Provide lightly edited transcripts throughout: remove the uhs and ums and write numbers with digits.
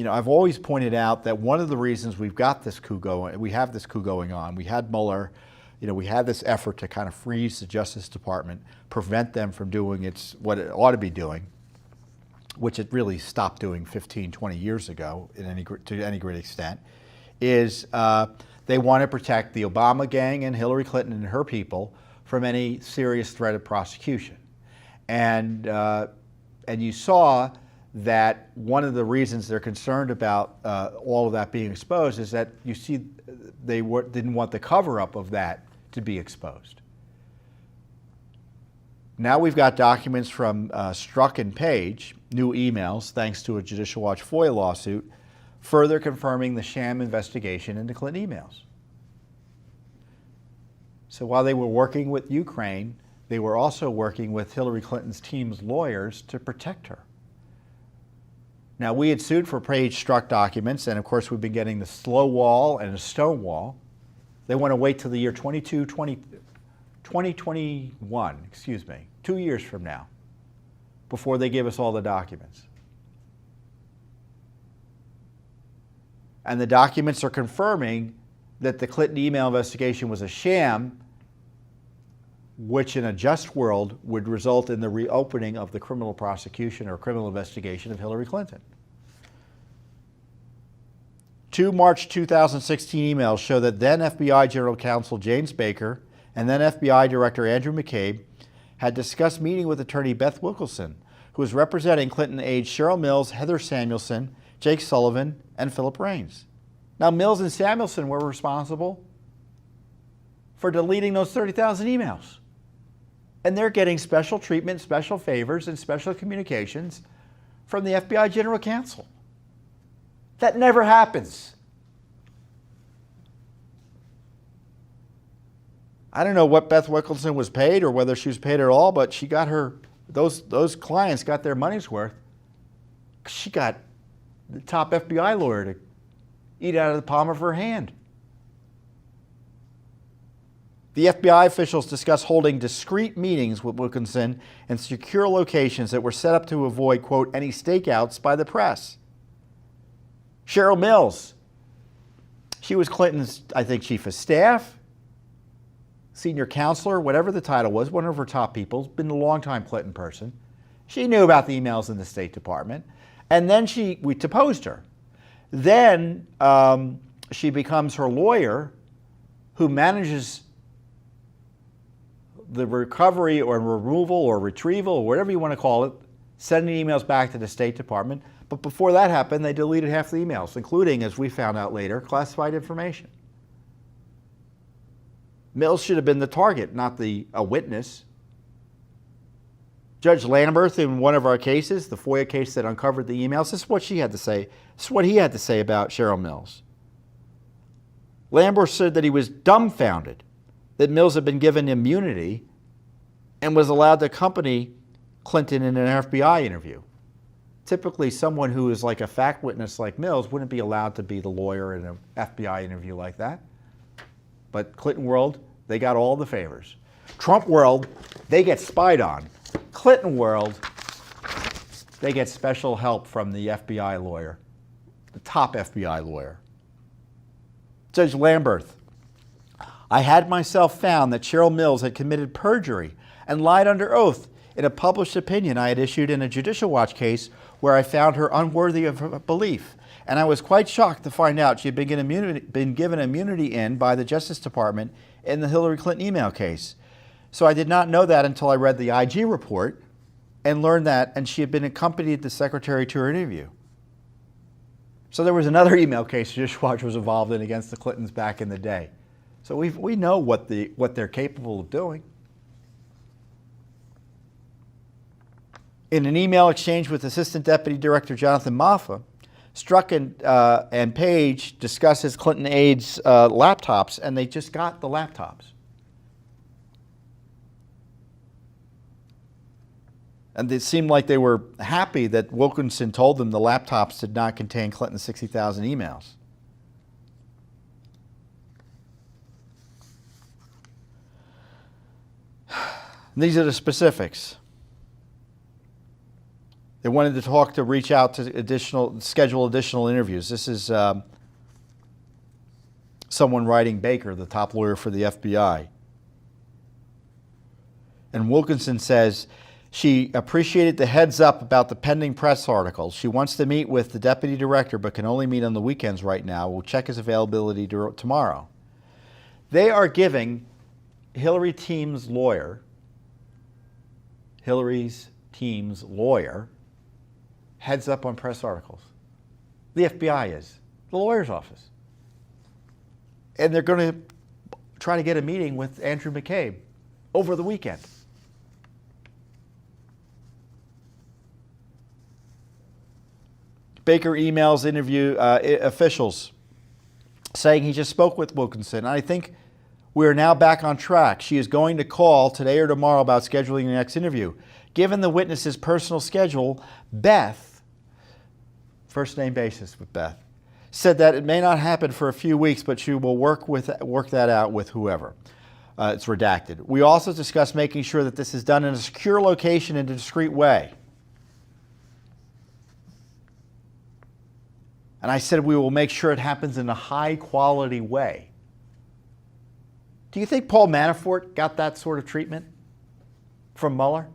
I've always pointed out that one of the reasons we have this coup going on, we had Mueller, we had this effort to kind of freeze the Justice Department, prevent them from doing what it ought to be doing, which it really stopped doing 15, 20 years ago to any great extent, is they want to protect the Obama gang and Hillary Clinton and her people from any serious threat of prosecution. And you saw that one of the reasons they're concerned about all of that being exposed is that you see they didn't want the cover-up of that to be exposed. Now we've got documents from Strzok and Page, new emails, thanks to a Judicial Watch FOIA lawsuit, further confirming the sham investigation into Clinton emails. So while they were working with Ukraine, they were also working with Hillary Clinton's team's lawyers to protect her. Now, we had sued for Page Strzok documents, and of course we've been getting the slow wall and a stone wall. They want to wait till the year 2021, 2 years from now, before they give us all the documents. And the documents are confirming that the Clinton email investigation was a sham, which in a just world would result in the reopening of the criminal prosecution or criminal investigation of Hillary Clinton. Two March 2016 emails show that then FBI General Counsel James Baker and then FBI Director Andrew McCabe had discussed meeting with attorney Beth Wilkinson, who was representing Clinton aides Cheryl Mills, Heather Samuelson, Jake Sullivan, and Philip Raines. Now, Mills and Samuelson were responsible for deleting those 30,000 emails. And they're getting special treatment, special favors, and special communications from the FBI General Counsel. That never happens. I don't know what Beth Wilkinson was paid or whether she was paid at all, but she got those clients got their money's worth. She got the top FBI lawyer to eat out of the palm of her hand. The FBI officials discussed holding discreet meetings with Wilkinson in secure locations that were set up to avoid, quote, any stakeouts by the press. Cheryl Mills, she was Clinton's, I think, chief of staff, senior counselor, whatever the title was, one of her top people, been a longtime Clinton person. She knew about the emails in the State Department. And then we deposed her. Then she becomes her lawyer who manages the recovery or removal or retrieval or whatever you want to call it, sending emails back to the State Department. But before that happened, they deleted half the emails, including, as we found out later, classified information. Mills should have been the target, not a witness. Judge Lamberth, in one of our cases, the FOIA case that uncovered the emails, this is what she had to say. This is what he had to say about Cheryl Mills. Lamberth said that he was dumbfounded that Mills had been given immunity and was allowed to accompany Clinton in an FBI interview. Typically, someone who is like a fact witness like Mills wouldn't be allowed to be the lawyer in an FBI interview like that. But Clinton world, they got all the favors. Trump world, they get spied on. Clinton world, they get special help from the FBI lawyer, the top FBI lawyer. Judge Lamberth, I had myself found that Cheryl Mills had committed perjury and lied under oath in a published opinion I had issued in a Judicial Watch case where I found her unworthy of belief. And I was quite shocked to find out she had been given immunity by the Justice Department in the Hillary Clinton email case. So I did not know that until I read the IG report and learned that, and she had been accompanied the secretary to her interview. So there was another email case Judicial Watch was involved in against the Clintons back in the day. So we know what they're capable of doing. In an email exchange with Assistant Deputy Director Jonathan Moffa, Strzok and Page discusses Clinton aides' laptops, and they just got the laptops. And it seemed like they were happy that Wilkinson told them the laptops did not contain Clinton's 60,000 emails. These are the specifics. They wanted to talk to reach out to schedule additional interviews. This is someone writing Baker, the top lawyer for the FBI. And Wilkinson says she appreciated the heads up about the pending press articles. She wants to meet with the deputy director but can only meet on the weekends right now. We'll check his availability tomorrow. They are giving Hillary's team's lawyer, heads up on press articles. The FBI is, the lawyer's office. And they're going to try to get a meeting with Andrew McCabe over the weekend. Baker emails interview officials saying he just spoke with Wilkinson. I think we are now back on track. She is going to call today or tomorrow about scheduling the next interview. Given the witness's personal schedule, Beth, first name basis with Beth, said that it may not happen for a few weeks, but she will work that out with whoever. It's redacted. We also discussed making sure that this is done in a secure location in a discreet way. And I said we will make sure it happens in a high-quality way. Do you think Paul Manafort got that sort of treatment from Mueller?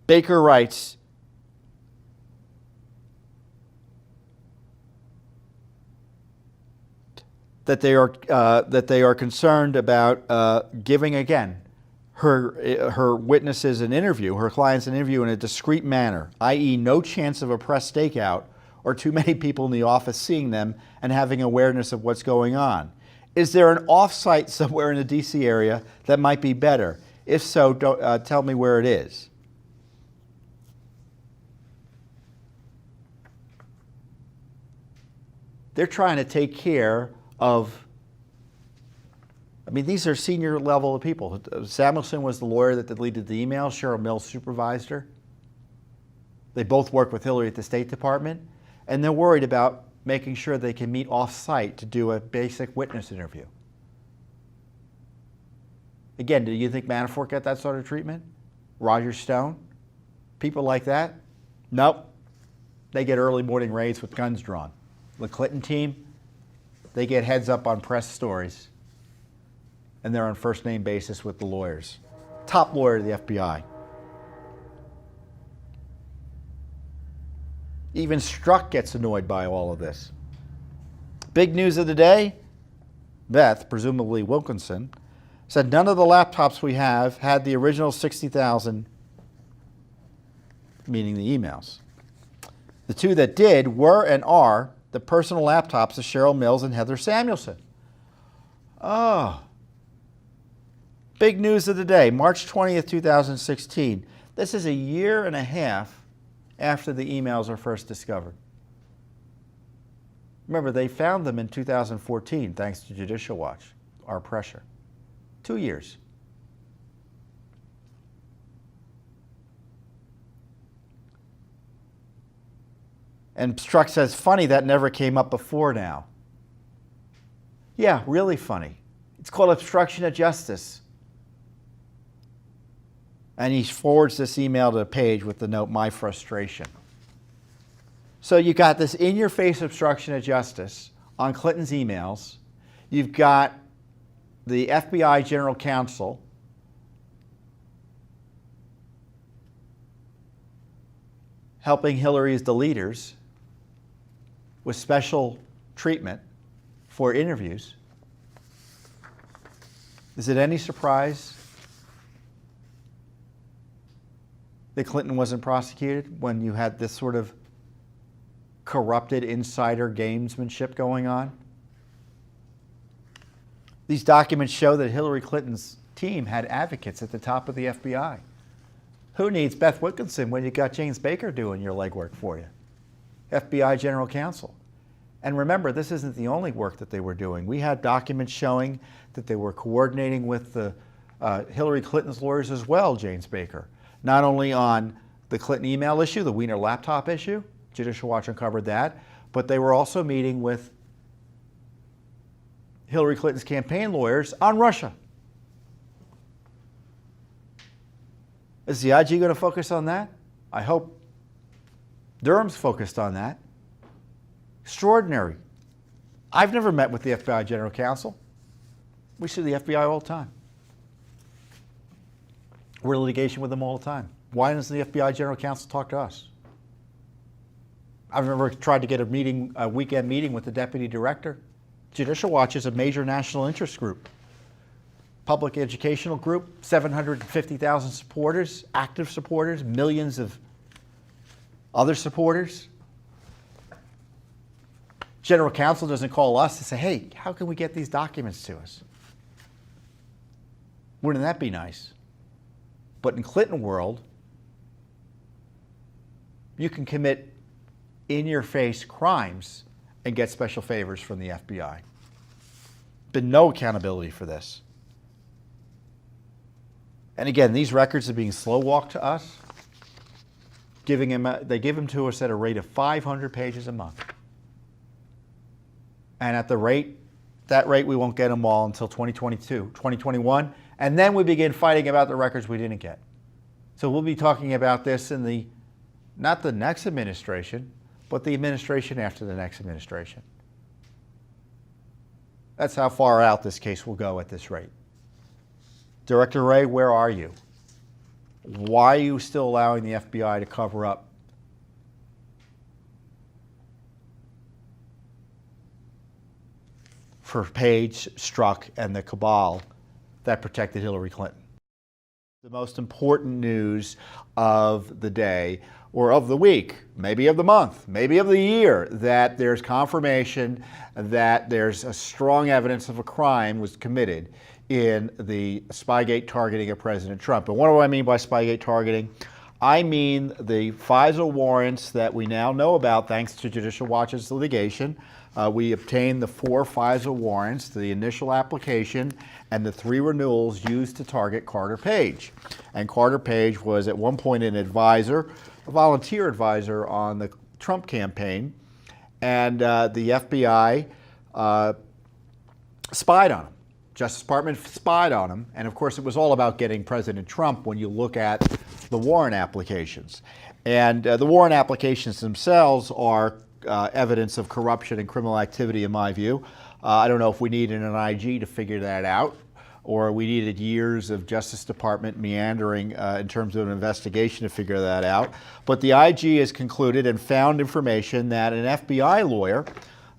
Baker writes, that they are concerned about giving again her witnesses an interview, her clients an interview in a discreet manner, i.e. no chance of a press stakeout or too many people in the office seeing them and having awareness of what's going on. Is there an off-site somewhere in the D.C. area that might be better? If so, tell me where it is. They're trying to take care of, I mean, these are senior level of people. Samuelson was the lawyer that deleted the email. Cheryl Mills supervised her. They both work with Hillary at the State Department, and they're worried about making sure they can meet off-site to do a basic witness interview. Again, do you think Manafort got that sort of treatment? Roger Stone? People like that? Nope. They get early morning raids with guns drawn. The Clinton team, they get heads up on press stories, and they're on first name basis with the lawyers. Top lawyer of the FBI. Even Strzok gets annoyed by all of this. Big news of the day, Beth, presumably Wilkinson, said none of the laptops we have had the original 60,000, meaning the emails. The two that did were and are the personal laptops of Cheryl Mills and Heather Samuelson. Oh. Big news of the day, March 20th, 2016. This is a year and a half after the emails are first discovered. Remember, they found them in 2014, thanks to Judicial Watch, our pressure. 2 years. And Strzok says, funny, that never came up before now. Yeah, really funny. It's called obstruction of justice. And he forwards this email to Page with the note, my frustration. So you got this in-your-face obstruction of justice on Clinton's emails. You've got the FBI General Counsel helping Hillary's deleters with special treatment for interviews. Is it any surprise that Clinton wasn't prosecuted when you had this sort of corrupted insider gamesmanship going on? These documents show that Hillary Clinton's team had advocates at the top of the FBI. Who needs Beth Wilkinson when you got James Baker doing your legwork for you? FBI General Counsel. And remember, this isn't the only work that they were doing. We had documents showing that they were coordinating with the Hillary Clinton's lawyers as well, James Baker. Not only on the Clinton email issue, the Wiener laptop issue, Judicial Watch uncovered that, but they were also meeting with Hillary Clinton's campaign lawyers on Russia. Is the IG going to focus on that? I hope. Durham's focused on that. Extraordinary. I've never met with the FBI General Counsel. We see the FBI all the time. We're in litigation with them all the time. Why doesn't the FBI General Counsel talk to us? I've never tried to get a weekend meeting with the Deputy Director. Judicial Watch is a major national interest group. Public educational group, 750,000 supporters, active supporters, millions of other supporters. General Counsel doesn't call us to say, hey, how can we get these documents to us? Wouldn't that be nice? But in Clinton world, you can commit in-your-face crimes and get special favors from the FBI. Been no accountability for this. And again, these records are being slow-walked to us. They give them to us at a rate of 500 pages a month. And at that rate, we won't get them all until 2022, 2021. And then we begin fighting about the records we didn't get. So we'll be talking about this in not the next administration, but the administration after the next administration. That's how far out this case will go at this rate. Director Wray, where are you? Why are you still allowing the FBI to cover up for Page, Strzok, and the cabal that protected Hillary Clinton? The most important news of the day, or of the week, maybe of the month, maybe of the year, that there's confirmation that there's a strong evidence of a crime was committed in the Spygate targeting of President Trump. And what do I mean by Spygate targeting? I mean the FISA warrants that we now know about thanks to Judicial Watch's litigation. We obtained the 4 FISA warrants, the initial application, and the 3 renewals used to target Carter Page. And Carter Page was at one point an advisor, a volunteer advisor on the Trump campaign, and the FBI spied on him. Justice Department spied on him, and of course it was all about getting President Trump when you look at the warrant applications. And the warrant applications themselves are evidence of corruption and criminal activity in my view. I don't know if we needed an IG to figure that out, or we needed years of Justice Department meandering in terms of an investigation to figure that out. But the IG has concluded and found information that an FBI lawyer,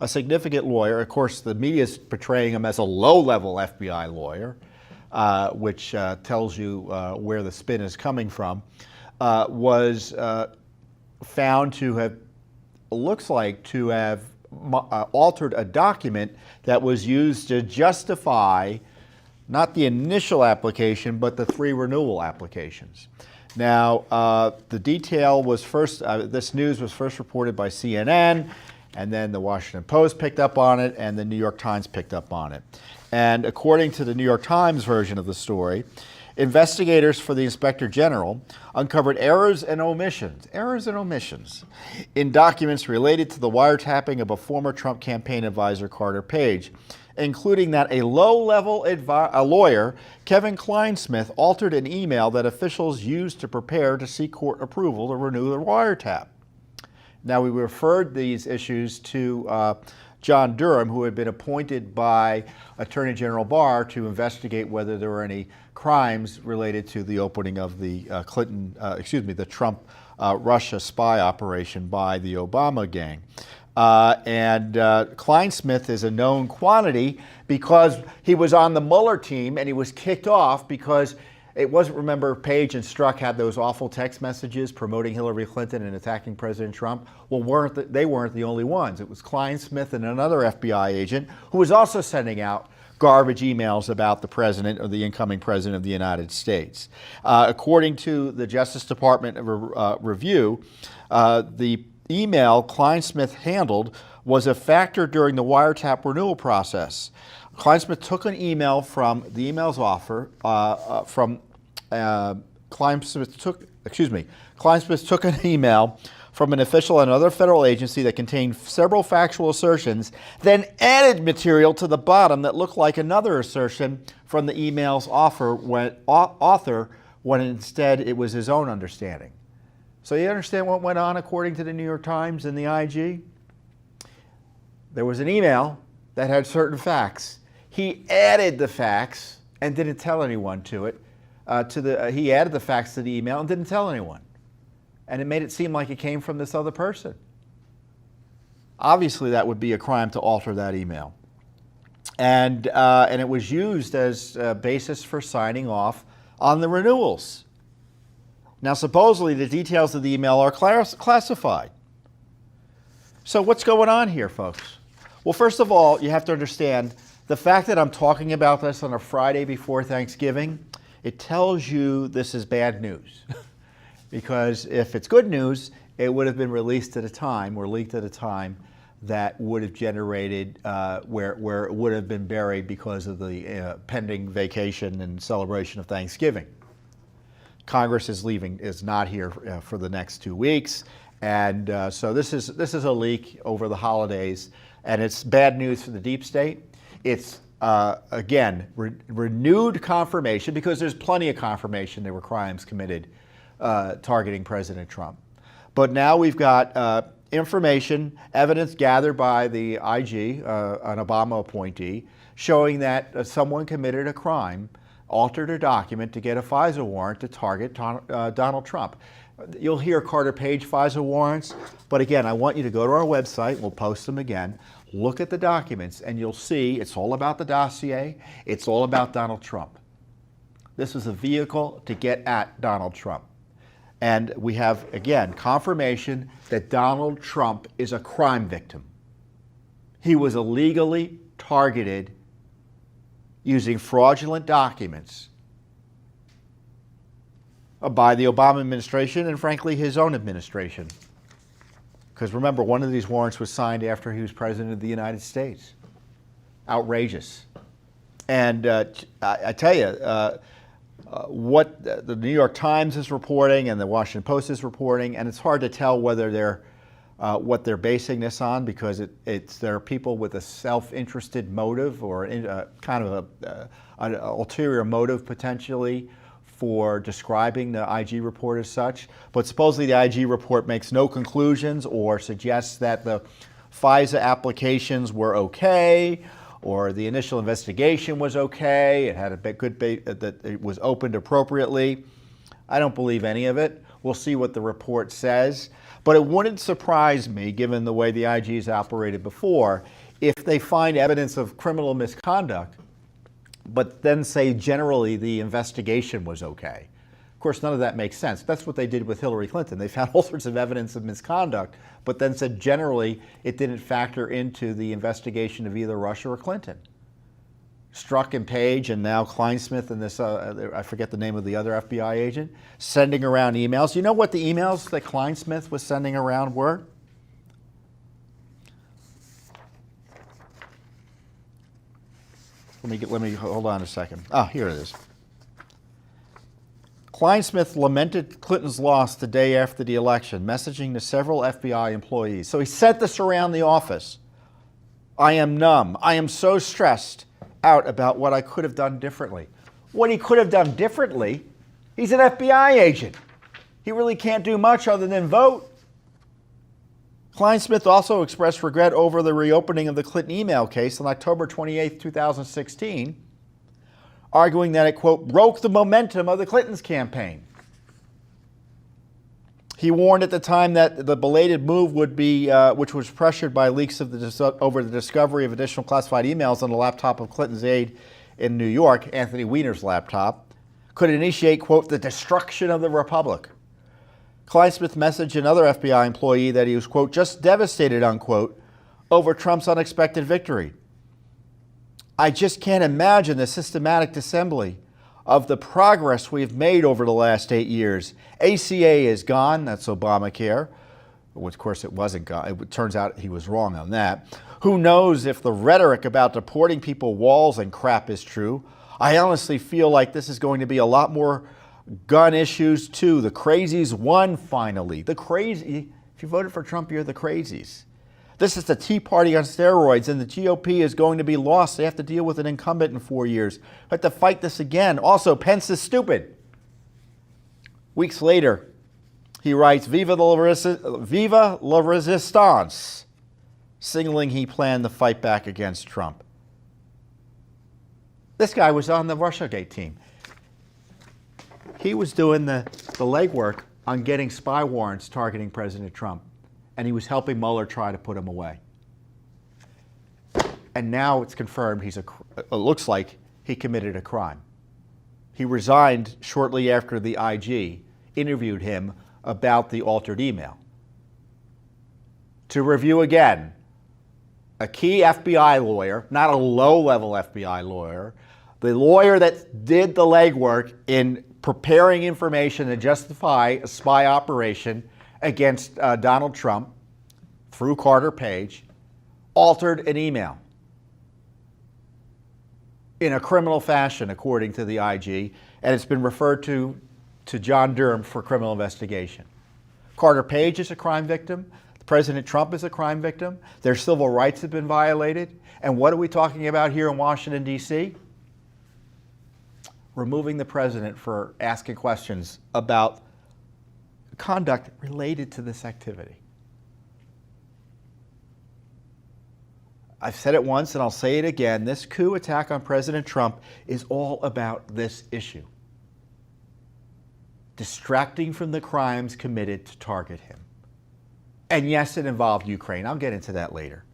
a significant lawyer, of course the media is portraying him as a low-level FBI lawyer, which tells you where the spin is coming from, was found to have, looks like to have altered a document that was used to justify not the initial application, but the 3 renewal applications. Now, the detail was first, this news was first reported by CNN, and then the Washington Post picked up on it, and the New York Times picked up on it. And according to the New York Times version of the story, investigators for the Inspector General uncovered errors and omissions in documents related to the wiretapping of a former Trump campaign advisor, Carter Page, including that a low-level lawyer, Kevin Kleinsmith, altered an email that officials used to prepare to seek court approval to renew the wiretap. Now, we referred these issues to John Durham, who had been appointed by Attorney General Barr to investigate whether there were any crimes related to the opening of the the Trump Russia spy operation by the Obama gang. Kleinsmith is a known quantity because he was on the Mueller team and he was kicked off because it wasn't, remember, Page and Strzok had those awful text messages promoting Hillary Clinton and attacking President Trump? Well, they weren't the only ones. It was Kleinsmith and another FBI agent who was also sending out garbage emails about the president or the incoming president of the United States. According to the Justice Department review, the email Kleinsmith handled was a factor during the wiretap renewal process. Kleinsmith took an email from the email's offer Kleinsmith took an email from an official at another federal agency that contained several factual assertions, then added material to the bottom that looked like another assertion from the email's author when instead it was his own understanding. So you understand what went on according to the New York Times and the IG? There was an email that had certain facts. He added the facts and didn't tell anyone to it. He added the facts to the email and didn't tell anyone. And it made it seem like it came from this other person. Obviously, that would be a crime to alter that email. And it was used as a basis for signing off on the renewals. Now, supposedly, the details of the email are classified. So what's going on here, folks? Well, first of all, you have to understand the fact that I'm talking about this on a Friday before Thanksgiving, it tells you this is bad news. Because if it's good news, it would have been released at a time or leaked at a time that would have generated where it would have been buried because of the pending vacation and celebration of Thanksgiving. Congress is not here for the next 2 weeks, and so this is a leak over the holidays, and it's bad news for the deep state. It's again renewed confirmation, because there's plenty of confirmation there were crimes committed targeting President Trump. But now we've got information, evidence gathered by the IG, an Obama appointee, showing that someone committed a crime, altered a document to get a FISA warrant to target Donald Trump. You'll hear Carter Page FISA warrants, but again, I want you to go to our website, we'll post them again, look at the documents, and you'll see it's all about the dossier, it's all about Donald Trump. This is a vehicle to get at Donald Trump. And we have, again, confirmation that Donald Trump is a crime victim. He was illegally targeted using fraudulent documents by the Obama administration and, frankly, his own administration. Because remember, one of these warrants was signed after he was president of the United States. Outrageous. And I tell you, what the New York Times is reporting and the Washington Post is reporting, and it's hard to tell whether they're what they're basing this on, because there are people with a self-interested motive or kind of an ulterior motive potentially for describing the IG report as such. But supposedly the IG report makes no conclusions or suggests that the FISA applications were okay, or the initial investigation was okay, it had a good that it was opened appropriately. I don't believe any of it. We'll see what the report says. But it wouldn't surprise me, given the way the IG has operated before, if they find evidence of criminal misconduct, but then say generally the investigation was okay. Of course, none of that makes sense. That's what they did with Hillary Clinton. They found all sorts of evidence of misconduct, but then said generally it didn't factor into the investigation of either Russia or Clinton. Strzok and Page, and now Kleinsmith and this, I forget the name of the other FBI agent, sending around emails. You know what the emails that Kleinsmith was sending around were? Let me hold on a second. Ah, here it is. Kleinsmith lamented Clinton's loss the day after the election, messaging to several FBI employees. So he sent this around the office. I am numb. I am so stressed out about what I could have done differently. What he could have done differently? He's an FBI agent. He really can't do much other than vote. Kleinsmith also expressed regret over the reopening of the Clinton email case on October 28, 2016, arguing that it, quote, broke the momentum of the Clintons' campaign. He warned at the time that the belated move would be, which was pressured by leaks of over the discovery of additional classified emails on the laptop of Clinton's aide in New York, Anthony Weiner's laptop, could initiate, quote, the destruction of the Republic. Kleinsmith messaged another FBI employee that he was, quote, just devastated, unquote, over Trump's unexpected victory. I just can't imagine the systematic dissembly of the progress we've made over the last 8 years. ACA is gone, that's Obamacare. Well, of course, it wasn't gone. It turns out he was wrong on that. Who knows if the rhetoric about deporting people walls and crap is true. I honestly feel like this is going to be a lot more gun issues too. The crazies won finally. The crazy, if you voted for Trump, you're the crazies. This is the Tea Party on steroids, and the GOP is going to be lost. They have to deal with an incumbent in 4 years. They have to fight this again. Also, Pence is stupid. Weeks later, he writes, Viva la Resistance, signaling he planned to fight back against Trump. This guy was on the Russiagate team. He was doing the legwork on getting spy warrants targeting President Trump, and he was helping Mueller try to put him away. And now it's confirmed it looks like he committed a crime. He resigned shortly after the IG interviewed him about the altered email. To review again, a key FBI lawyer, not a low-level FBI lawyer, the lawyer that did the legwork in preparing information to justify a spy operation against Donald Trump through Carter Page, altered an email in a criminal fashion, according to the IG, and it's been referred to John Durham for criminal investigation. Carter Page is a crime victim. President Trump is a crime victim. Their civil rights have been violated. And what are we talking about here in Washington, D.C.? Removing the president for asking questions about conduct related to this activity. I've said it once and I'll say it again. This coup attack on President Trump is all about this issue. Distracting from the crimes committed to target him. And yes, it involved Ukraine. I'll get into that later.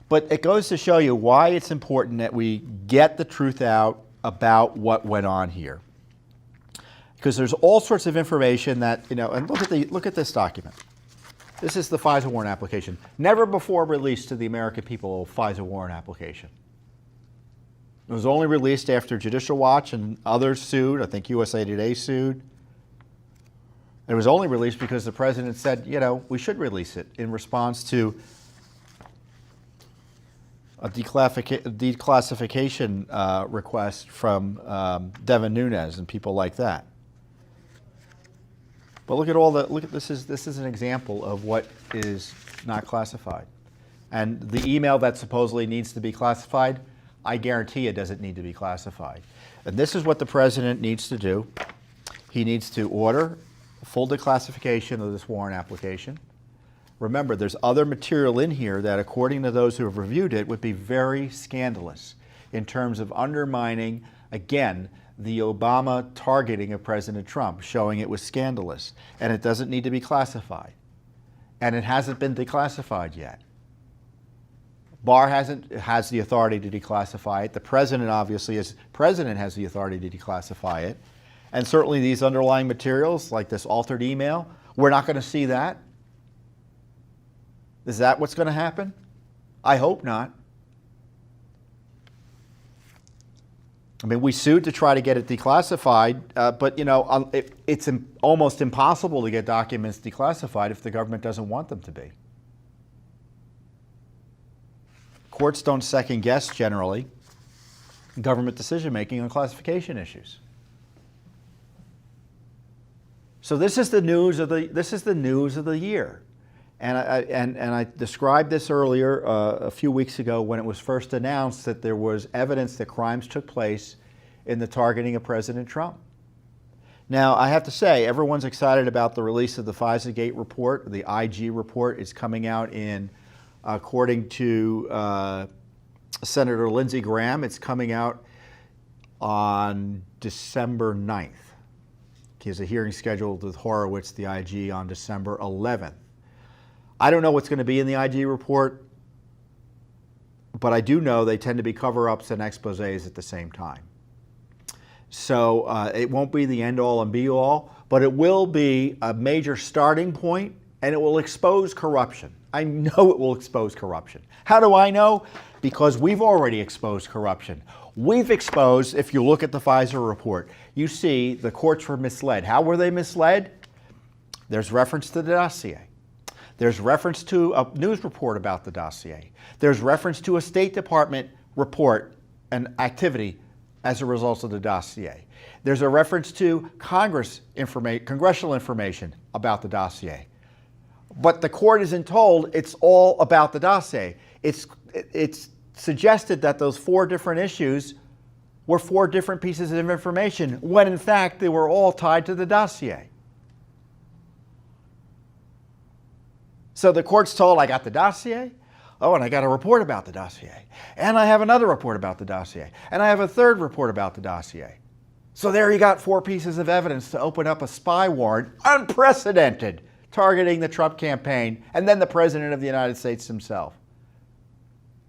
But it goes to show you why it's important that we get the truth out about what went on here. Because there's all sorts of information that, and look at this document. This is the FISA warrant application. Never before released to the American people, a FISA warrant application. It was only released after Judicial Watch and others sued. I think USA Today sued. It was only released because the president said, we should release it in response to a declassification request from Devin Nunes and people like that. But look at this is an example of what is not classified. And the email that supposedly needs to be classified, I guarantee it doesn't need to be classified. And this is what the president needs to do. He needs to order full declassification of this warrant application. Remember, there's other material in here that, according to those who have reviewed it, would be very scandalous in terms of undermining, again, the Obama targeting of President Trump, showing it was scandalous. And it doesn't need to be classified. And it hasn't been declassified yet. Barr has the authority to declassify it. The president, obviously, has the authority to declassify it. And certainly these underlying materials, like this altered email, we're not going to see that. Is that what's going to happen? I hope not. I mean, we sued to try to get it declassified, but it's almost impossible to get documents declassified if the government doesn't want them to be. Courts don't second guess generally government decision-making on classification issues. So this is the news of the year, and I described this earlier a few weeks ago when it was first announced that there was evidence that crimes took place in the targeting of President Trump. Now I have to say, everyone's excited about the release of the FISA-Gate report. The IG report is coming out in, according to Senator Lindsey Graham, it's coming out on December 9th. He has a hearing scheduled with Horowitz, the IG, on December 11th. I don't know what's going to be in the IG report, but I do know they tend to be cover-ups and exposés at the same time. So it won't be the end-all and be-all, but it will be a major starting point, and it will expose corruption. I know it will expose corruption. How do I know? Because we've already exposed corruption. We've exposed, if you look at the FISA report, you see the courts were misled. How were they misled? There's reference to the dossier. There's reference to a news report about the dossier. There's reference to a State Department report and activity as a result of the dossier. There's a reference to congressional information about the dossier. But the court isn't told it's all about the dossier. It's suggested that those four different issues were 4 different pieces of information, when in fact they were all tied to the dossier. So the court's told, I got the dossier, oh, and I got a report about the dossier, and I have another report about the dossier, and I have a third report about the dossier. So there you got 4 pieces of evidence to open up a spy warrant, unprecedented, targeting the Trump campaign and then the President of the United States himself.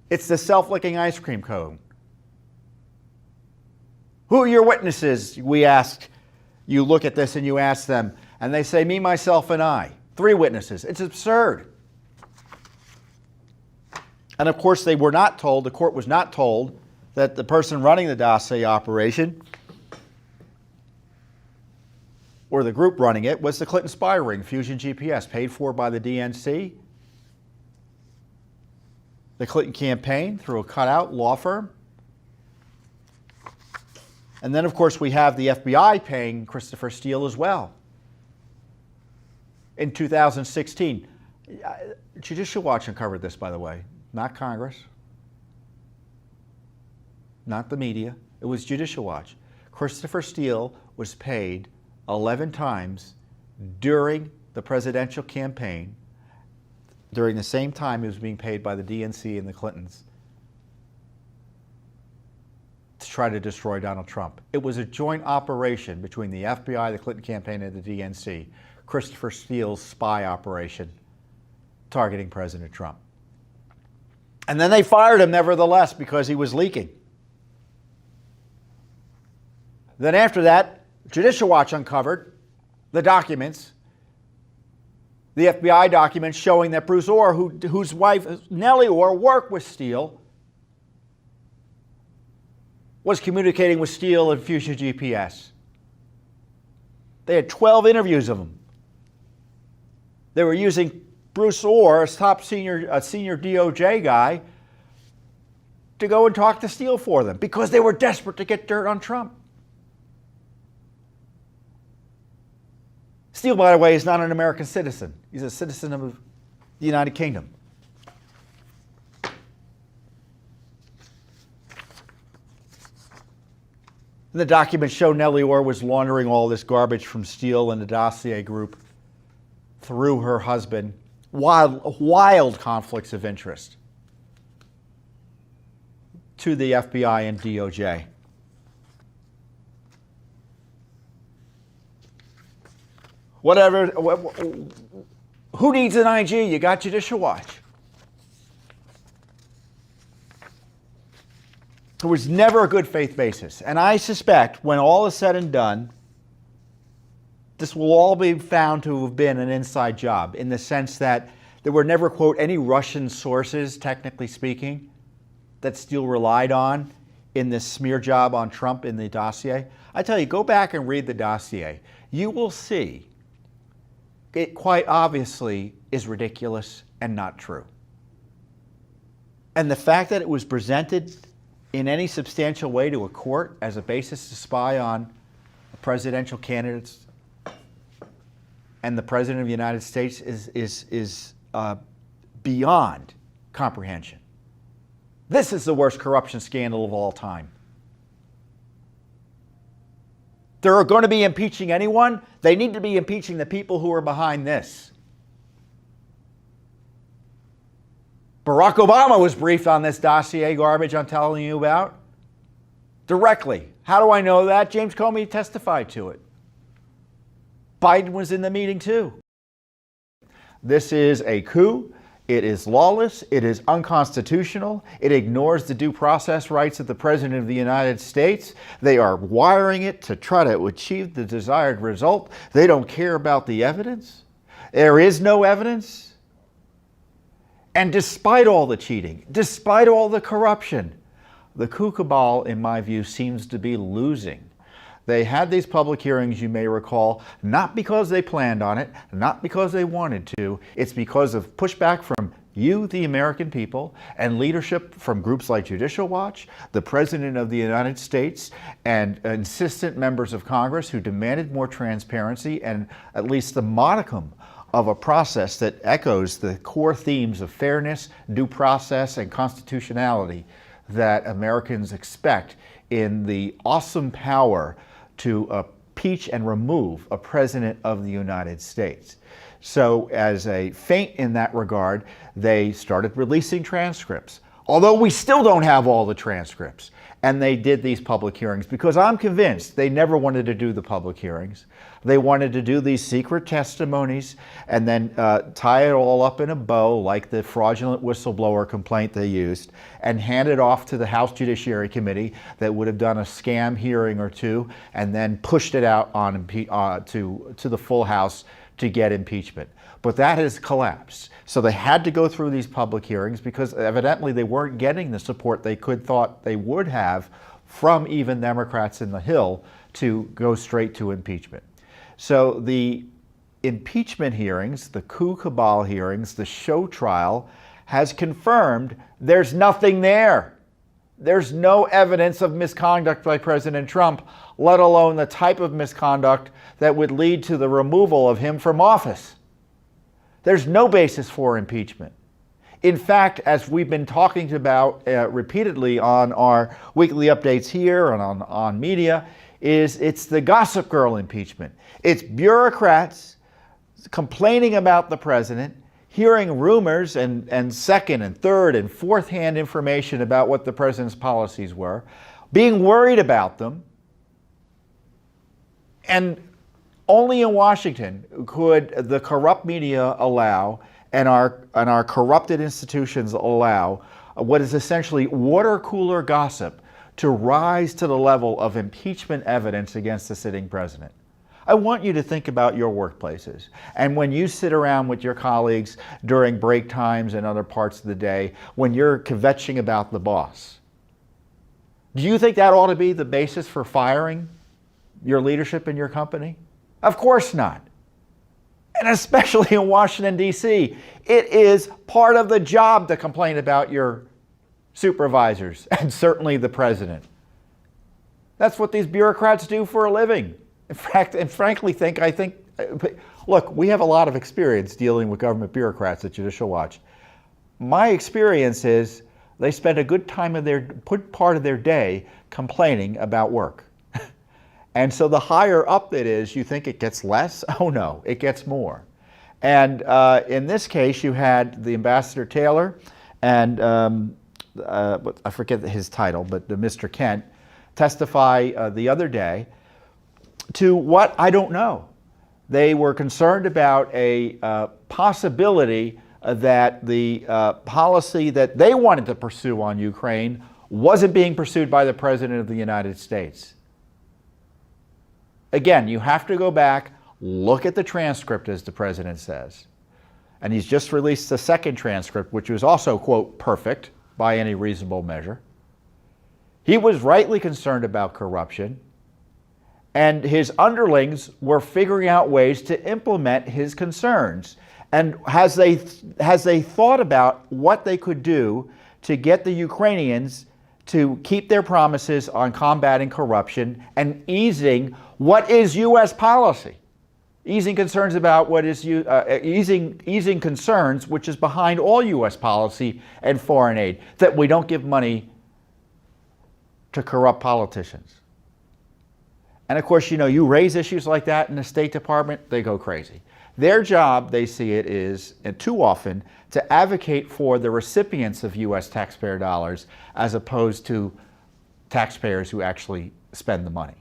It's the self-licking ice cream cone. Who are your witnesses? We asked. You look at this and you ask them, and they say, me, myself, and I. 3 witnesses. It's absurd. And of course, they were not told, the court was not told, that the person running the dossier operation, or the group running it, was the Clinton spy ring, Fusion GPS, paid for by the DNC, the Clinton campaign through a cutout law firm. And then, of course, we have the FBI paying Christopher Steele as well. In 2016, Judicial Watch uncovered this, by the way, not Congress, not the media. It was Judicial Watch. Christopher Steele was paid 11 times during the presidential campaign, during the same time he was being paid by the DNC and the Clintons, to try to destroy Donald Trump. It was a joint operation between the FBI, the Clinton campaign, and the DNC. Christopher Steele's spy operation targeting President Trump. And then they fired him nevertheless because he was leaking. Then after that, Judicial Watch uncovered the documents, the FBI documents showing that Bruce Orr, whose wife Nellie Orr worked with Steele, was communicating with Steele and Fusion GPS. They had 12 interviews of him. They were using Bruce Orr, a top senior DOJ guy, to go and talk to Steele for them because they were desperate to get dirt on Trump. Steele, by the way, is not an American citizen. He's a citizen of the United Kingdom. And the documents show Nellie Orr was laundering all this garbage from Steele and the dossier group through her husband. Wild conflicts of interest to the FBI and DOJ. Whatever, who needs an IG? You got Judicial Watch. There was never a good faith basis. And I suspect when all is said and done, this will all be found to have been an inside job in the sense that there were never, quote, any Russian sources, technically speaking, that Steele relied on in this smear job on Trump in the dossier. I tell you, go back and read the dossier. You will see it quite obviously is ridiculous and not true. And the fact that it was presented in any substantial way to a court as a basis to spy on presidential candidates and the President of the United States is beyond comprehension. This is the worst corruption scandal of all time. They're going to be impeaching anyone. They need to be impeaching the people who are behind this. Barack Obama was briefed on this dossier garbage I'm telling you about directly. How do I know that? James Comey testified to it. Biden was in the meeting too. This is a coup. It is lawless. It is unconstitutional. It ignores the due process rights of the President of the United States. They are wiring it to try to achieve the desired result. They don't care about the evidence. There is no evidence. And despite all the cheating, despite all the corruption, the coup cabal, in my view, seems to be losing. They had these public hearings, you may recall, not because they planned on it, not because they wanted to. It's because of pushback from you, the American people, and leadership from groups like Judicial Watch, the President of the United States, and insistent members of Congress who demanded more transparency and at least the modicum of a process that echoes the core themes of fairness, due process, and constitutionality that Americans expect in the awesome power to impeach and remove a president of the United States. So as a feint in that regard, they started releasing transcripts, although we still don't have all the transcripts. And they did these public hearings because I'm convinced they never wanted to do the public hearings. They wanted to do these secret testimonies and then tie it all up in a bow like the fraudulent whistleblower complaint they used and hand it off to the House Judiciary Committee that would have done a scam hearing or two and then pushed it out on to the full House to get impeachment. But that has collapsed. So they had to go through these public hearings because evidently they weren't getting the support they thought they would have from even Democrats in the Hill to go straight to impeachment. So the impeachment hearings, the coup cabal hearings, the show trial has confirmed there's nothing there. There's no evidence of misconduct by President Trump, let alone the type of misconduct that would lead to the removal of him from office. There's no basis for impeachment. In fact, as we've been talking about repeatedly on our weekly updates here and on media, it's the gossip girl impeachment. It's bureaucrats complaining about the president, hearing rumors and second and third and fourth hand information about what the president's policies were, being worried about them, and only in Washington could the corrupt media allow and our corrupted institutions allow what is essentially water cooler gossip to rise to the level of impeachment evidence against the sitting president. I want you to think about your workplaces. And when you sit around with your colleagues during break times and other parts of the day, when you're kvetching about the boss, do you think that ought to be the basis for firing your leadership in your company? Of course not. And especially in Washington, D.C., it is part of the job to complain about your supervisors and certainly the president. That's what these bureaucrats do for a living. In fact, and frankly, look, we have a lot of experience dealing with government bureaucrats at Judicial Watch. My experience is they spend a good part of their day complaining about work. And so the higher up it is, you think it gets less? Oh no, it gets more. And in this case, you had the Ambassador Taylor and I forget his title, but Mr. Kent testify the other day to what I don't know. They were concerned about a possibility that the policy that they wanted to pursue on Ukraine wasn't being pursued by the President of the United States. Again, you have to go back, look at the transcript, as the president says. And he's just released the second transcript, which was also, quote, perfect by any reasonable measure. He was rightly concerned about corruption, and his underlings were figuring out ways to implement his concerns. And as they thought about what they could do to get the Ukrainians to keep their promises on combating corruption and easing what is U.S. policy, easing concerns about what is easing concerns which is behind all U.S. policy and foreign aid, that we don't give money to corrupt politicians. And of course, you raise issues like that in the State Department, they go crazy. Their job, they see it, is, and too often, to advocate for the recipients of U.S. taxpayer dollars as opposed to taxpayers who actually spend the money.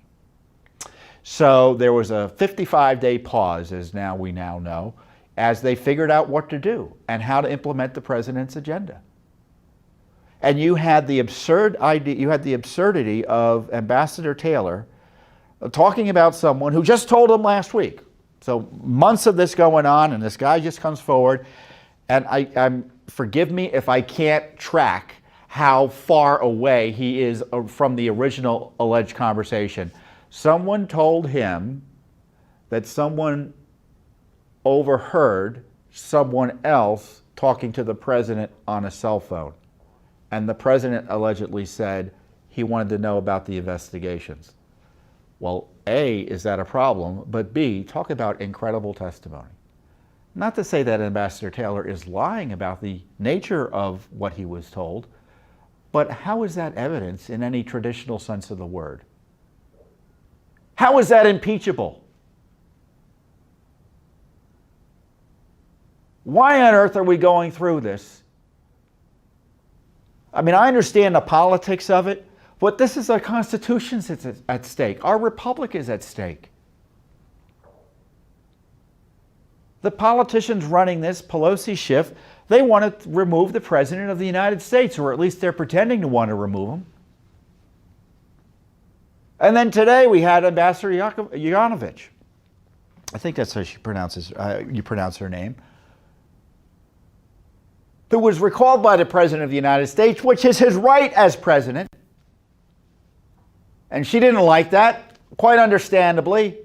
So there was a 55-day pause, as we now know, as they figured out what to do and how to implement the president's agenda. And you had the absurdity of Ambassador Taylor talking about someone who just told him last week. So months of this going on, and this guy just comes forward, and forgive me if I can't track how far away he is from the original alleged conversation. Someone told him that someone overheard someone else talking to the president on a cell phone. And the president allegedly said he wanted to know about the investigations. Well, A, is that a problem? But B, talk about incredible testimony. Not to say that Ambassador Taylor is lying about the nature of what he was told. But how is that evidence in any traditional sense of the word? How is that impeachable? Why on earth are we going through this? I mean, I understand the politics of it, but this is our Constitution that's at stake. Our republic is at stake. The politicians running this, Pelosi Schiff, they want to remove the President of the United States, or at least they're pretending to want to remove him. And then today we had Ambassador Yovanovitch. I think that's how you pronounce her name. Who was recalled by the President of the United States, which is his right as president. And she didn't like that, quite understandably.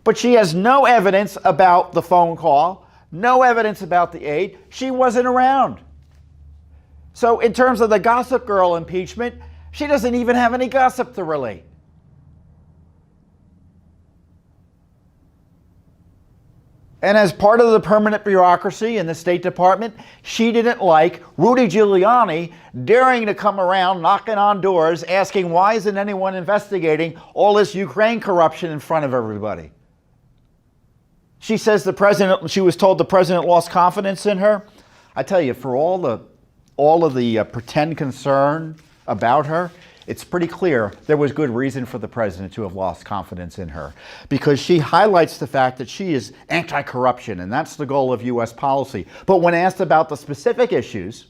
But she has no evidence about the phone call, no evidence about the aid. She wasn't around. So in terms of the Gossip Girl impeachment, she doesn't even have any gossip to relate. And as part of the permanent bureaucracy in the State Department, she didn't like Rudy Giuliani daring to come around knocking on doors asking why isn't anyone investigating all this Ukraine corruption in front of everybody. She says she was told the president lost confidence in her. I tell you, for all of the pretend concern about her, it's pretty clear there was good reason for the president to have lost confidence in her, because she highlights the fact that she is anti-corruption, and that's the goal of U.S. policy. But when asked about the specific issues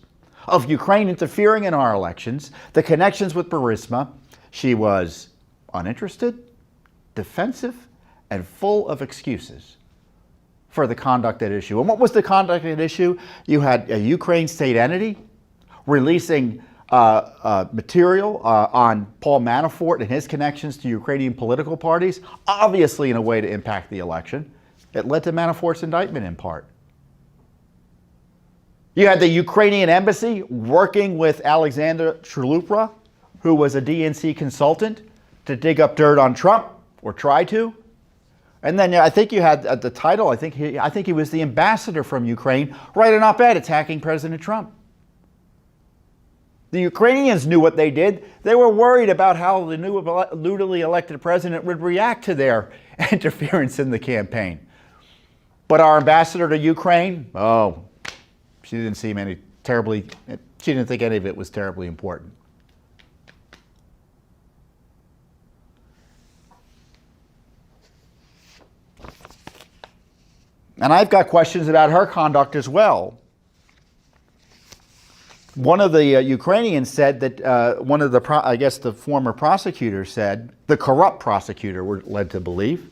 of Ukraine interfering in our elections, the connections with Burisma, she was uninterested, defensive, and full of excuses for the conduct at issue. And what was the conduct at issue? You had a Ukraine state entity releasing material on Paul Manafort and his connections to Ukrainian political parties, obviously in a way to impact the election. It led to Manafort's indictment in part. You had the Ukrainian embassy working with Alexander Chulupra, who was a DNC consultant, to dig up dirt on Trump, or try to. And then I think you had the title, I think he was the ambassador from Ukraine, write an op-ed attacking President Trump. The Ukrainians knew what they did. They were worried about how the newly elected president would react to their interference in the campaign. But our ambassador to Ukraine, she didn't think any of it was terribly important. And I've got questions about her conduct as well. One of the Ukrainians said that the former prosecutor said, the corrupt prosecutor we're led to believe,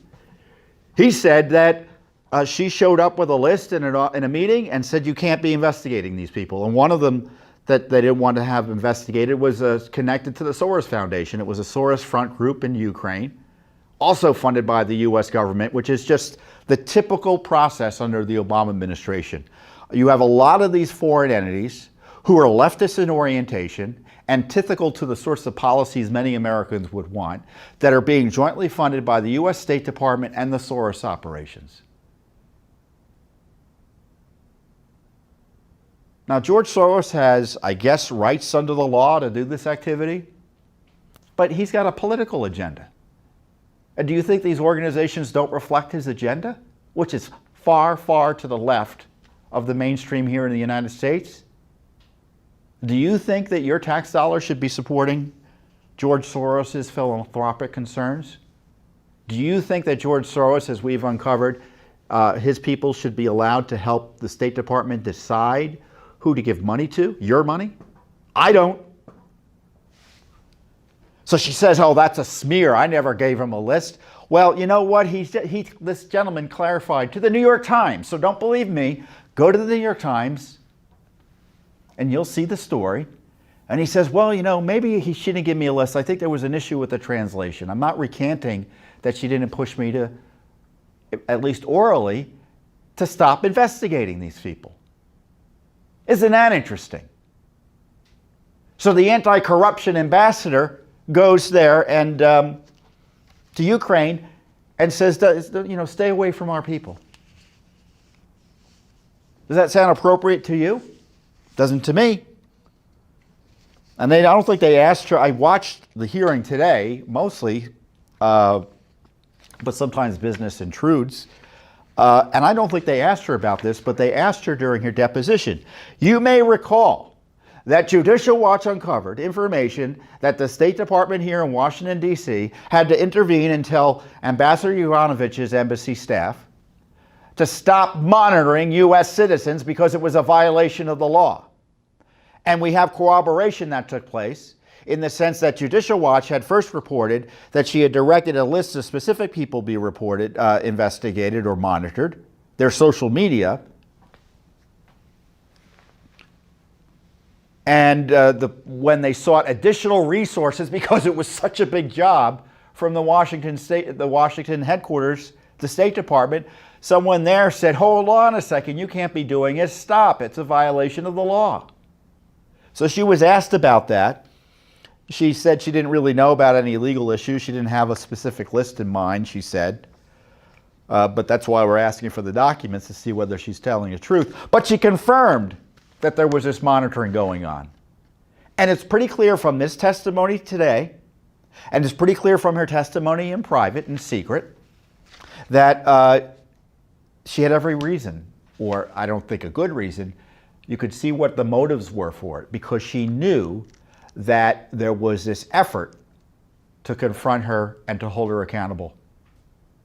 he said that she showed up with a list in a meeting and said you can't be investigating these people. And one of them that they didn't want to have investigated was connected to the Soros Foundation. It was a Soros front group in Ukraine, also funded by the U.S. government, which is just the typical process under the Obama administration. You have a lot of these foreign entities who are leftist in orientation, antithetical to the sorts of policies many Americans would want, that are being jointly funded by the U.S. State Department and the Soros operations. Now, George Soros has, I guess, rights under the law to do this activity, but he's got a political agenda. And do you think these organizations don't reflect his agenda, which is far, far to the left of the mainstream here in the United States? Do you think that your tax dollars should be supporting George Soros' philanthropic concerns? Do you think that George Soros, as we've uncovered, his people should be allowed to help the State Department decide who to give money to? Your money? I don't. So she says, oh, that's a smear. I never gave him a list. Well, you know what? This gentleman clarified to the New York Times. So don't believe me. Go to the New York Times and you'll see the story. And he says, well, you know, maybe he shouldn't give me a list. I think there was an issue with the translation. I'm not recanting that she didn't push me to, at least orally, to stop investigating these people. Isn't that interesting? So the anti-corruption ambassador goes there and to Ukraine and says, you know, stay away from our people. Does that sound appropriate to you? Doesn't to me. And I don't think they asked her. I watched the hearing today, mostly, but sometimes business intrudes. And I don't think they asked her about this, but they asked her during her deposition. You may recall that Judicial Watch uncovered information that the State Department here in Washington, D.C. had to intervene and tell Ambassador Yovanovitch's embassy staff to stop monitoring U.S. citizens because it was a violation of the law. And we have corroboration that took place in the sense that Judicial Watch had first reported that she had directed a list of specific people be reported, investigated, or monitored, their social media. And when they sought additional resources, because it was such a big job from the Washington headquarters, the State Department, someone there said, hold on a second, you can't be doing it, stop, it's a violation of the law. So she was asked about that. She said she didn't really know about any legal issues. She didn't have a specific list in mind, she said. But that's why we're asking for the documents to see whether she's telling the truth. But she confirmed that there was this monitoring going on. And it's pretty clear from this testimony today, and it's pretty clear from her testimony in private and secret, that she had every reason, or I don't think a good reason. You could see what the motives were for it, because she knew that there was this effort to confront her and to hold her accountable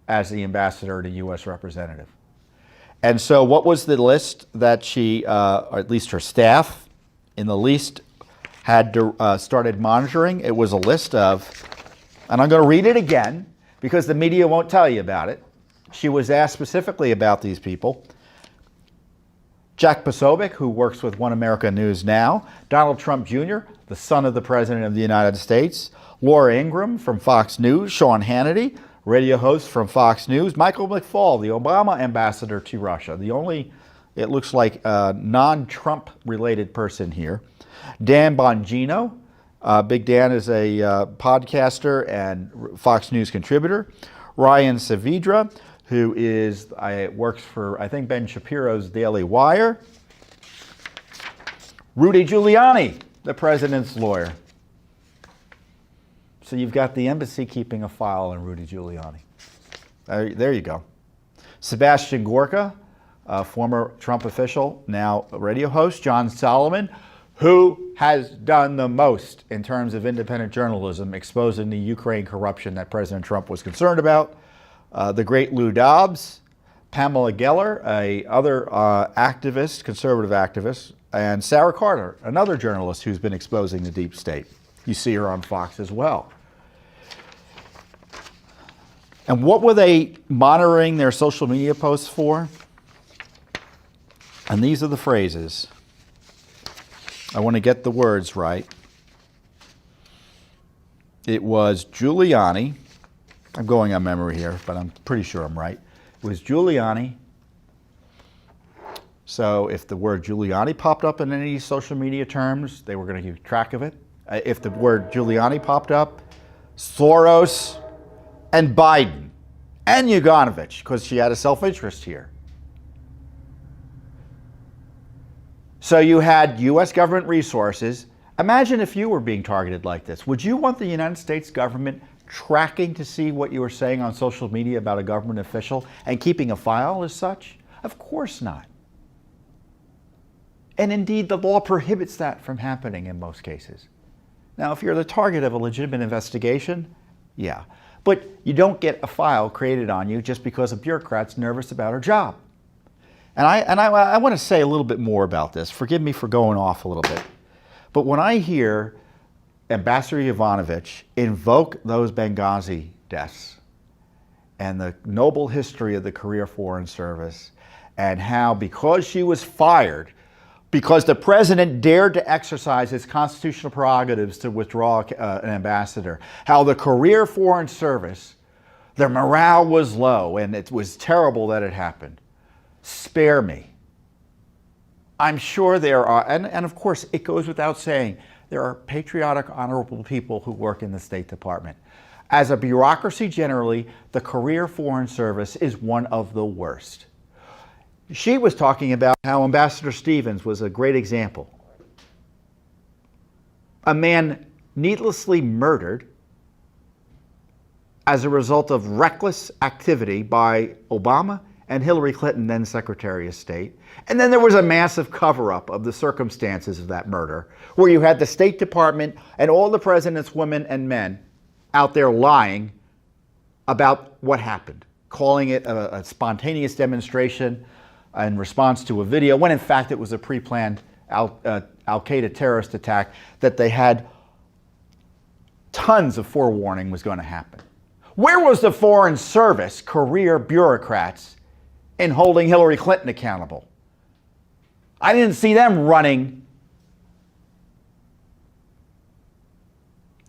as the ambassador and a U.S. representative. And so what was the list that she, or at least her staff in the least, had started monitoring? It was a list of, and I'm going to read it again because the media won't tell you about it. She was asked specifically about these people. Jack Posobiec, who works with One America News Now, Donald Trump Jr., the son of the President of the United States, Laura Ingraham from Fox News, Sean Hannity, radio host from Fox News, Michael McFaul, the Obama ambassador to Russia, the only, it looks like, non-Trump related person here, Dan Bongino. Big Dan is a podcaster and Fox News contributor, Ryan Saavedra, who works for, I think, Ben Shapiro's Daily Wire. Rudy Giuliani, the president's lawyer. So you've got the embassy keeping a file on Rudy Giuliani. There you go. Sebastian Gorka, a former Trump official, now a radio host. John Solomon, who has done the most in terms of independent journalism, exposing the Ukraine corruption that President Trump was concerned about. The great Lou Dobbs, Pamela Geller, other activist, conservative activist, and Sarah Carter, another journalist who's been exposing the deep state. You see her on Fox as well. And what were they monitoring their social media posts for? And these are the phrases. I want to get the words right. It was Giuliani. I'm going on memory here, but I'm pretty sure I'm right. It was Giuliani. So if the word Giuliani popped up in any social media terms, they were going to keep track of it. If the word Giuliani popped up, Soros and Biden and Yovanovitch, because she had a self-interest here. So you had U.S. government resources. Imagine if you were being targeted like this. Would you want the United States government tracking to see what you were saying on social media about a government official and keeping a file as such? Of course not. And indeed, the law prohibits that from happening in most cases. Now, if you're the target of a legitimate investigation, yeah. But you don't get a file created on you just because a bureaucrat's nervous about her job. And I want to say a little bit more about this. Forgive me for going off a little bit. But when I hear Ambassador Yovanovitch invoke those Benghazi deaths and the noble history of the career Foreign Service, and how because she was fired, because the president dared to exercise his constitutional prerogatives to withdraw an ambassador, how the career Foreign Service, their morale was low and it was terrible that it happened. Spare me. I'm sure there are, and of course it goes without saying, there are patriotic, honorable people who work in the State Department. As a bureaucracy generally, the career Foreign Service is one of the worst. She was talking about how Ambassador Stevens was a great example. a man needlessly murdered as a result of reckless activity by Obama and Hillary Clinton, then Secretary of State. And then there was a massive cover-up of the circumstances of that murder, where you had the State Department and all the president's women and men out there lying about what happened, calling it a spontaneous demonstration in response to a video, when in fact it was a pre-planned Al-Qaeda terrorist attack that they had tons of forewarning was going to happen. Where was the Foreign Service career bureaucrats in holding Hillary Clinton accountable? I didn't see them running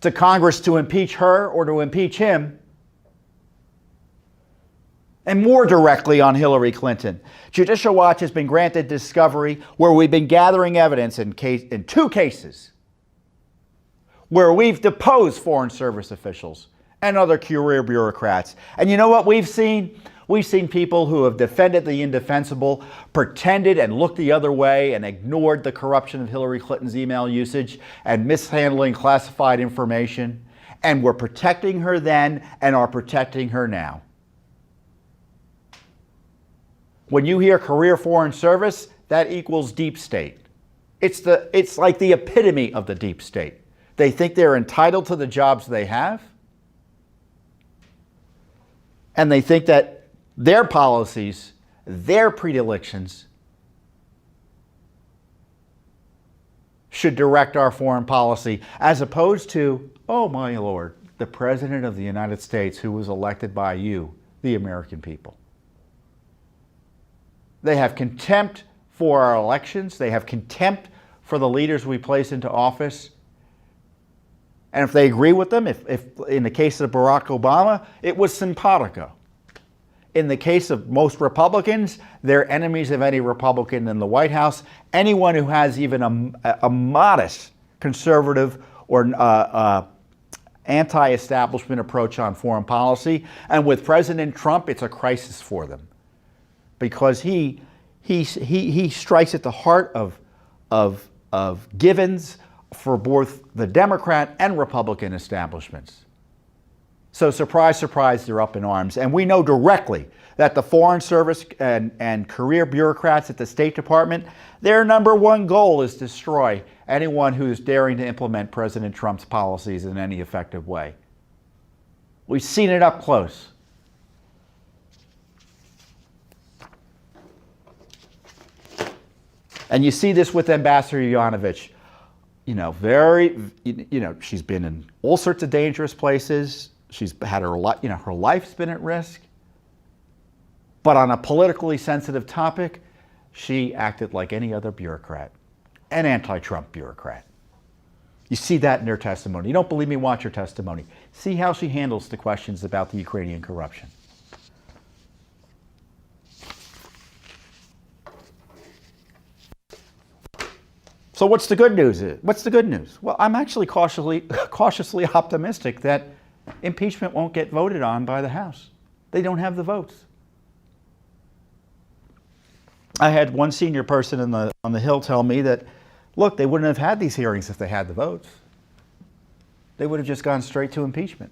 to Congress to impeach her or to impeach him. And more directly on Hillary Clinton, Judicial Watch has been granted discovery where we've been gathering evidence in two cases where we've deposed Foreign Service officials and other career bureaucrats. And you know what we've seen? We've seen people who have defended the indefensible, pretended and looked the other way and ignored the corruption of Hillary Clinton's email usage and mishandling classified information, and were protecting her then and are protecting her now. When you hear career Foreign Service, that equals deep state. It's like the epitome of the deep state. They think they're entitled to the jobs they have, and they think that their policies, their predilections, should direct our foreign policy, as opposed to, oh my Lord, the President of the United States who was elected by you, the American people. They have contempt for our elections. They have contempt for the leaders we place into office. And if they agree with them, if in the case of Barack Obama, it was simpatico. In the case of most Republicans, they're enemies of any Republican in the White House. Anyone who has even a modest conservative or anti-establishment approach on foreign policy. And with President Trump, it's a crisis for them, because he strikes at the heart of givens for both the Democrat and Republican establishments. So surprise, surprise, they're up in arms. And we know directly that the Foreign Service and career bureaucrats at the State Department, their number one goal is to destroy anyone who's daring to implement President Trump's policies in any effective way. We've seen it up close. And you see this with Ambassador Yovanovitch. She's been in all sorts of dangerous places. She's had her life's been at risk. But on a politically sensitive topic, she acted like any other bureaucrat, an anti-Trump bureaucrat. You see that in her testimony. You don't believe me? Watch her testimony. See how she handles the questions about the Ukrainian corruption. So what's the good news? What's the good news? Well, I'm actually cautiously optimistic that impeachment won't get voted on by the House. They don't have the votes. I had one senior person on the Hill tell me that, look, they wouldn't have had these hearings if they had the votes. They would have just gone straight to impeachment.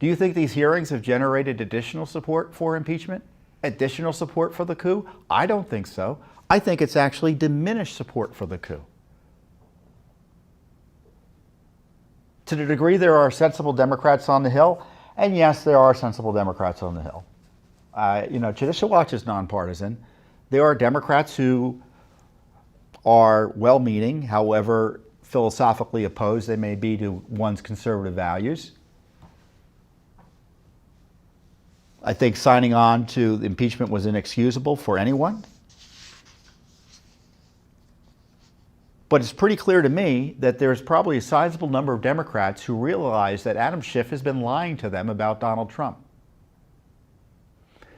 Do you think these hearings have generated additional support for impeachment? Additional support for the coup? I don't think so. I think it's actually diminished support for the coup. To the degree there are sensible Democrats on the Hill, and yes, there are sensible Democrats on the Hill. Judicial Watch is nonpartisan. There are Democrats who are well-meaning, however philosophically opposed they may be to one's conservative values. I think signing on to impeachment was inexcusable for anyone. But it's pretty clear to me that there's probably a sizable number of Democrats who realize that Adam Schiff has been lying to them about Donald Trump.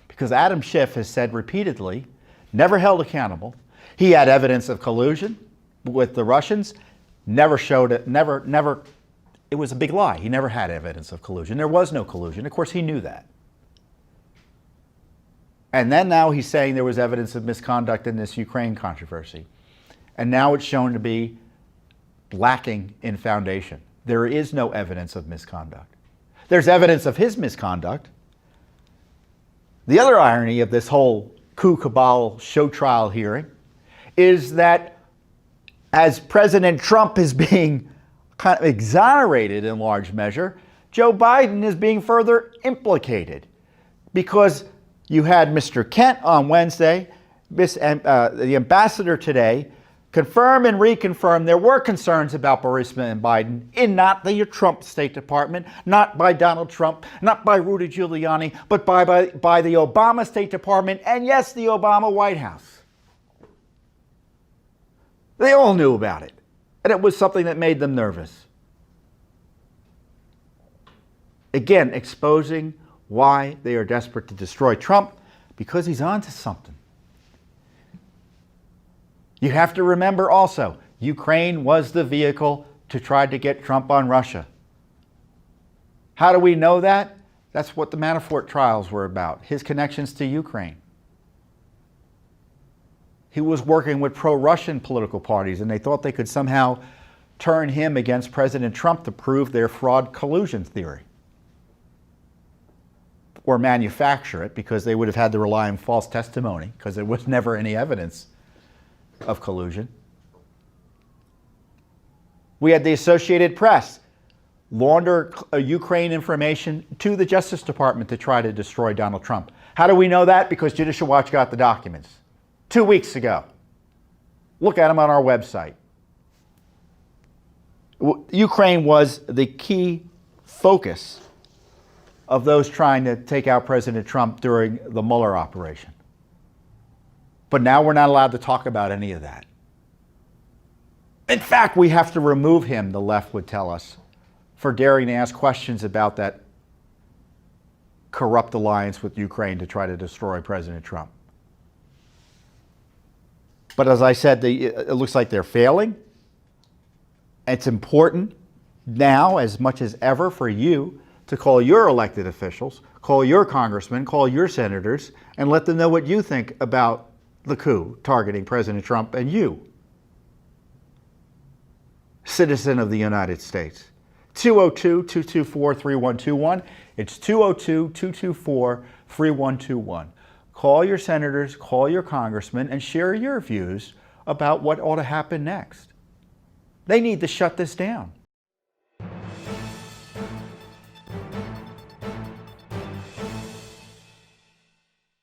Because Adam Schiff has said repeatedly, never held accountable. He had evidence of collusion with the Russians, never showed it, it was a big lie. He never had evidence of collusion. There was no collusion. Of course, he knew that. And then now he's saying there was evidence of misconduct in this Ukraine controversy. And now it's shown to be lacking in foundation. There is no evidence of misconduct. There's evidence of his misconduct. The other irony of this whole coup cabal show trial hearing is that as President Trump is being kind of exonerated in large measure, Joe Biden is being further implicated, because you had Mr. Kent on Wednesday, the ambassador today, confirm and reconfirm there were concerns about Burisma and Biden in not the Trump State Department, not by Donald Trump, not by Rudy Giuliani, but by the Obama State Department, and yes, the Obama White House. They all knew about it, and it was something that made them nervous. Again, exposing why they are desperate to destroy Trump, because he's onto something. You have to remember also, Ukraine was the vehicle to try to get Trump on Russia. How do we know that? That's what the Manafort trials were about, his connections to Ukraine. He was working with pro-Russian political parties, and they thought they could somehow turn him against President Trump to prove their fraud collusion theory. Or manufacture it, because they would have had to rely on false testimony, because there was never any evidence of collusion. We had the Associated Press launder Ukraine information to the Justice Department to try to destroy Donald Trump. How do we know that? Because Judicial Watch got the documents 2 weeks ago. Look at them on our website. Ukraine was the key focus of those trying to take out President Trump during the Mueller operation. But now we're not allowed to talk about any of that. In fact, we have to remove him, the left would tell us, for daring to ask questions about that corrupt alliance with Ukraine to try to destroy President Trump. But as I said, it looks like they're failing. It's important now, as much as ever, for you to call your elected officials, call your congressmen, call your senators, and let them know what you think about the coup targeting President Trump and you, citizen of the United States. 202-224-3121. It's 202-224-3121. Call your senators, call your congressmen, and share your views about what ought to happen next. They need to shut this down.